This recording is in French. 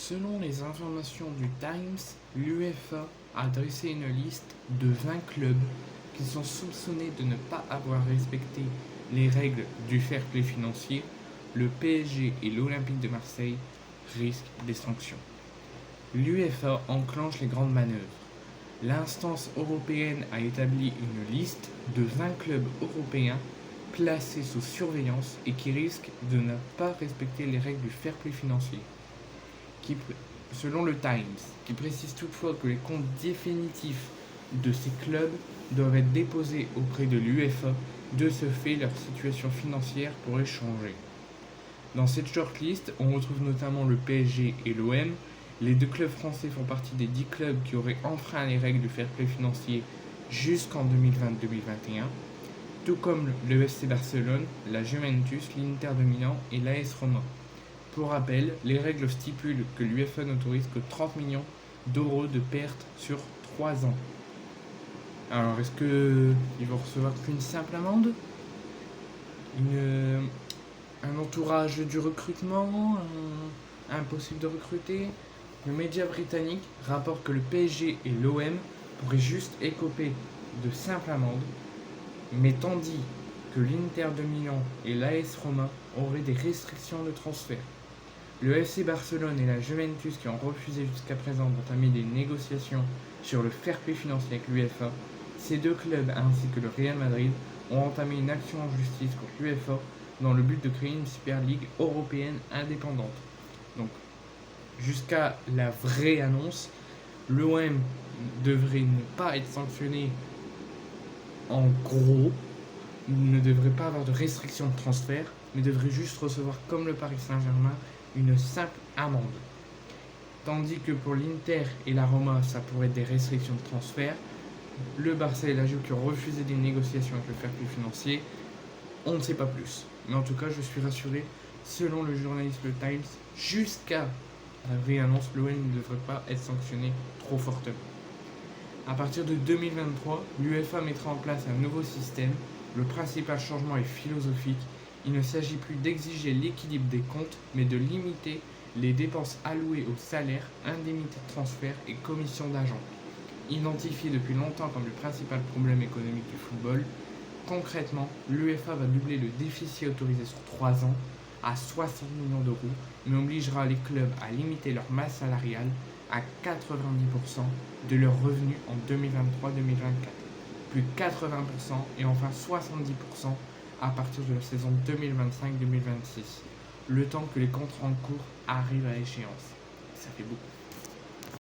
Selon les informations du Times, l'UEFA a dressé une liste de 20 clubs qui sont soupçonnés de ne pas avoir respecté les règles du fair play financier. Le PSG et l'Olympique de Marseille risquent des sanctions. L'UEFA enclenche les grandes manœuvres. L'instance européenne a établi une liste de 20 clubs européens placés sous surveillance et qui risquent de ne pas respecter les règles du fair play financier. Selon le Times, qui précise toutefois que les comptes définitifs de ces clubs doivent être déposés auprès de l'UEFA. De ce fait, leur situation financière pourrait changer. Dans cette shortlist, on retrouve notamment le PSG et l'OM. Les deux clubs français font partie des 10 clubs qui auraient enfreint les règles du fair play financier jusqu'en 2020-2021, tout comme le FC Barcelone, la Juventus, l'Inter de Milan et l'AS Roma. Pour rappel, les règles stipulent que l'UEFA n'autorise que 30 millions d'euros de pertes sur 3 ans. Alors, est-ce qu'ils vont recevoir qu'une simple amende, un entourage du recrutement, impossible de recruter? Le média britannique rapporte que le PSG et l'OM pourraient juste écoper de simples amendes, mais tandis que l'Inter de Milan et l'AS Roma auraient des restrictions de transfert. Le FC Barcelone et la Juventus, qui ont refusé jusqu'à présent d'entamer des négociations sur le fair play financier avec l'UEFA, ces deux clubs ainsi que le Real Madrid ont entamé une action en justice contre l'UEFA dans le but de créer une Super League européenne indépendante. Donc, jusqu'à la vraie annonce, l'OM devrait ne pas être sanctionné en gros, ne devrait pas avoir de restriction de transfert, mais devrait juste recevoir, comme le Paris Saint-Germain, une simple amende. Tandis que pour l'Inter et la Roma, ça pourrait être des restrictions de transfert. Le Barça et la Juve qui ont refusé des négociations avec le fair play financier, on ne sait pas plus. Mais en tout cas, je suis rassuré, selon le journaliste Le Times, jusqu'à la vraie annonce, l'OM ne devrait pas être sanctionné trop fortement. À partir de 2023, l'UEFA mettra en place un nouveau système. Le principal changement est philosophique. Il ne s'agit plus d'exiger l'équilibre des comptes, mais de limiter les dépenses allouées aux salaires, indemnités de transfert et commissions d'agents. Identifié depuis longtemps comme le principal problème économique du football, concrètement, l'UEFA va doubler le déficit autorisé sur 3 ans à 60 millions d'euros, mais obligera les clubs à limiter leur masse salariale à 90% de leurs revenus en 2023-2024, plus 80% et enfin 70% à partir de la saison 2025-2026, le temps que les contrats en cours arrivent à échéance. Ça fait beaucoup.